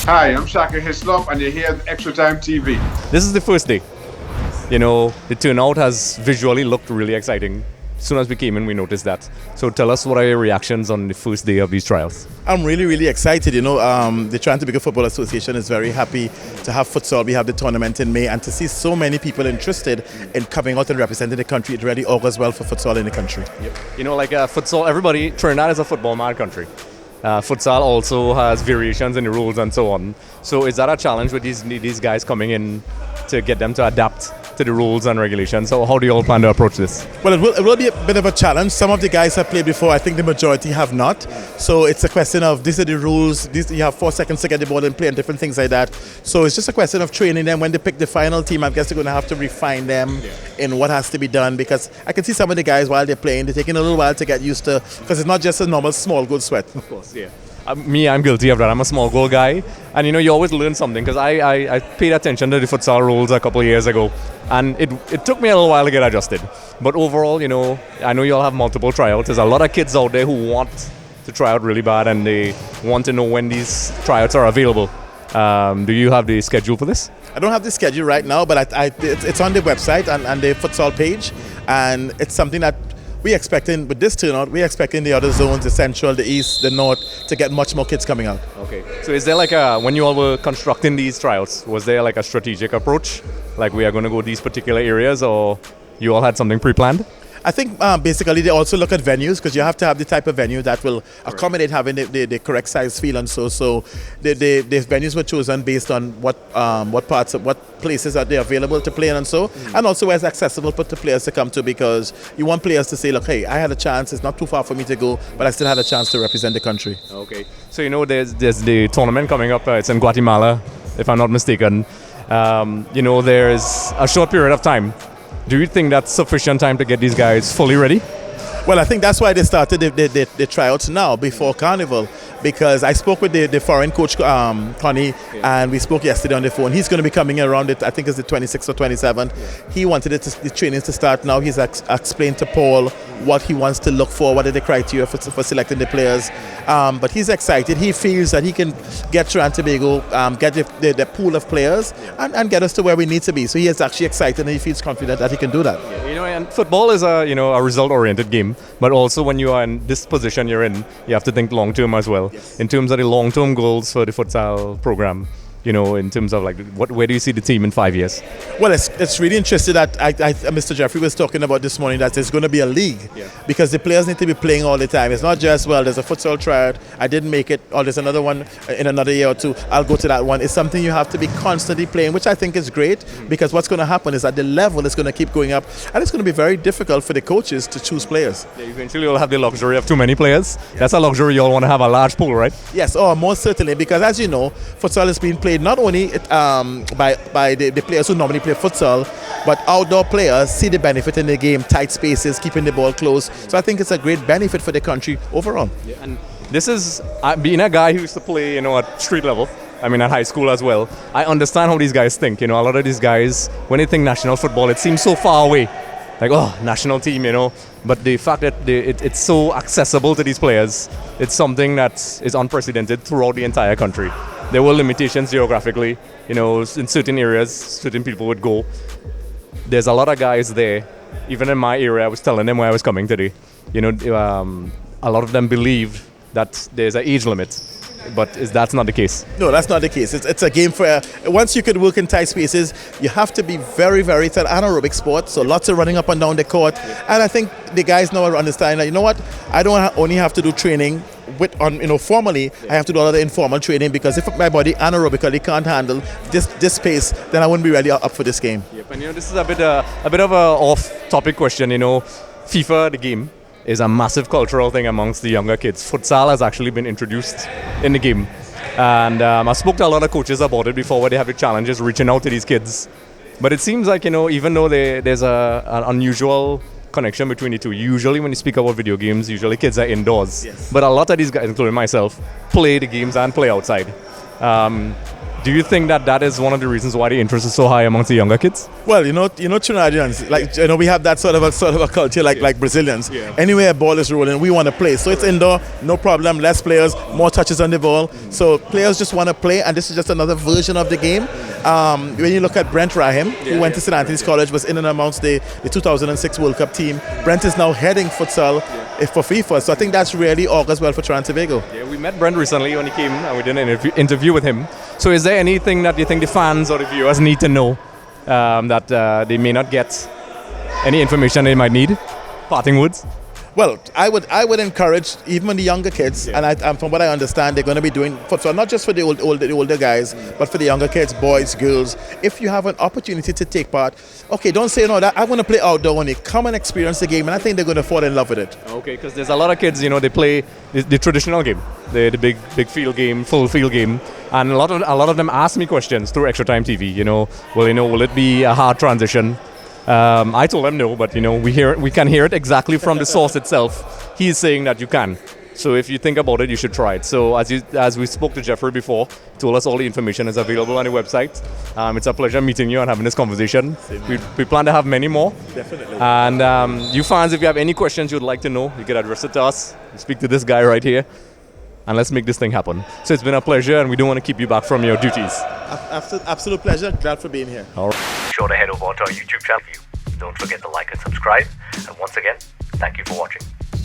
Hi, I'm Shaka Hislop, and you're here at Extra Time TV. This is the first day. The turnout has visually looked really exciting. As soon as we came in, we noticed that. So tell us, what are your reactions on the first day of these trials? I'm really excited. The Tobago Football Association is very happy to have futsal. We have the tournament in May, and to see so many people interested in coming out and representing the country, it really augurs well for futsal in the country. Yep. Futsal, Trinidad is a football mad country. Futsal also has variations in the rules and so on. So is that a challenge with these guys coming in to get them to adapt to the rules and regulations? So how do you all plan to approach this? Well, it will be a bit of a challenge. Some of the guys have played before. I think the majority have not. So it's a question of, these are the rules. You have 4 seconds to get the ball and play and different things like that. So it's just a question of training them. When they pick the final team, I guess they're going to have to refine them in what has to be done, because I can see some of the guys, while they're playing, they're taking a little while to get used to, because it's not just a normal small goal sweat. Of course, yeah. I'm guilty of that. I'm a small goal guy, and you always learn something, because I paid attention to the futsal rules a couple of years ago, and it took me a little while to get adjusted. But overall, I know you all have multiple tryouts. There's a lot of kids out there who want to try out really bad, and they want to know when these tryouts are available. Do you have the schedule for this? I don't have the schedule right now, but it's on the website and the futsal page, and it's something that we're expecting with this turnout. We're expecting the other zones, the central, the east, the north, to get much more kids coming out. Okay. So is there when you all were constructing these tryouts, was there a strategic approach? Like, we are going to go these particular areas, or you all had something pre-planned? I think basically they also look at venues, because you have to have the type of venue that will accommodate having the correct size field and so. So the venues were chosen based on what places are there available to play in and so, and also where it's accessible for the players to come to, because you want players to say, look, hey, I had a chance. It's not too far for me to go, but I still had a chance to represent the country. Okay. So there's the tournament coming up. It's in Guatemala, if I'm not mistaken. There's a short period of time. Do you think that's sufficient time to get these guys fully ready? Well, I think that's why they started the tryouts now, before Carnival, because I spoke with the foreign coach, Connie, and we spoke yesterday on the phone. He's going to be coming around it, I think it's the 26th or 27th. He wanted the trainings to start now. He's explained to Paul what he wants to look for, what are the criteria for selecting the players. But he's excited. He feels that he can get Trinidad and Tobago, get the pool of players, and get us to where we need to be. So he is actually excited, and he feels confident that he can do that. And football is a result-oriented game, but also when you are in this position you're in, you have to think long-term as well. Yes. In terms of the long-term goals for the futsal program, in terms of where do you see the team in 5 years? Well, it's really interesting that Mr. Jeffrey was talking about this morning, that there's going to be a league, because the players need to be playing all the time. It's not just, well, there's a futsal tryout, I didn't make it, or there's another one in another year or two, I'll go to that one. It's something you have to be constantly playing, which I think is great, because what's going to happen is that the level is going to keep going up, and it's going to be very difficult for the coaches to choose players. Yeah, eventually you'll have the luxury of too many players. That's a luxury. You all want to have a large pool, right? Yes, most certainly, because as you know, futsal is being played not only by the players who normally play futsal, but outdoor players see the benefit in the game, tight spaces, keeping the ball close. So I think it's a great benefit for the country overall. Yeah, and this is, being a guy who used to play, at street level, at high school as well, I understand how these guys think. A lot of these guys, when they think national football, it seems so far away. Like, national team, But the fact that it's so accessible to these players, it's something that is unprecedented throughout the entire country. There were limitations geographically, in certain areas, certain people would go. There's a lot of guys there. Even in my area, I was telling them where I was coming today. A lot of them believed that there's an age limit, but that's not the case. No, that's not the case. It's a game for, once you could work in tight spaces, you have to be very, it's an anaerobic sport, so lots of running up and down the court. And I think the guys now understand that, I don't only have to do training formally, I have to do a lot of informal training, because if my body anaerobically can't handle this pace, then I wouldn't be ready up for this game. Yep. And this is a bit of a off-topic question. FIFA, the game, is a massive cultural thing amongst the younger kids. Futsal has actually been introduced in the game, and I spoke to a lot of coaches about it before, where they have the challenges reaching out to these kids. But it seems like even though there's an unusual connection between the two. Usually when you speak about video games, usually kids are indoors. Yes. But a lot of these guys, including myself, play the games and play outside. Do Do you think that is one of the reasons why the interest is so high amongst the younger kids? Well, Trinidadians, we have that sort of a culture like Brazilians. Yeah. Anywhere a ball is rolling, we want to play. So it's indoor, no problem. Less players, more touches on the ball. So players just want to play, and this is just another version of the game. When you look at Brent Rahim, who went to St. Anthony's College, was in and amongst the 2006 World Cup team. Brent is now heading futsal for FIFA. So I think that's really augurs well for Trinidad and Tobago. Yeah, we met Brent recently when he came, and we did an interview with him. So is there anything that you think the fans or the viewers need to know that they may not get? Any information they might need? Parting words? Well, I would encourage even the younger kids, and from what I understand, they're going to be doing futsal, not just for the older guys, but for the younger kids, boys, girls. If you have an opportunity to take part, okay, don't say no, that I want to play outdoor only. Come and experience the game, and I think they're going to fall in love with it. Okay, because there's a lot of kids, they play the traditional game, the big field game, full field game, and a lot of them ask me questions through Extra Time TV. Will it be a hard transition? I told them no, but we can hear it exactly from the source itself. He's saying that you can. So if you think about it, you should try it. So as we spoke to Jeffrey before, he told us all the information is available on the website. It's a pleasure meeting you and having this conversation. We plan to have many more. Definitely. And you fans, if you have any questions you'd like to know, you can address it to us. Speak to this guy right here. And let's make this thing happen. So it's been a pleasure, and we don't want to keep you back from your duties. Absolute pleasure. Glad for being here. All right. Be sure to head over to our YouTube channel. Don't forget to like and subscribe. And once again, thank you for watching.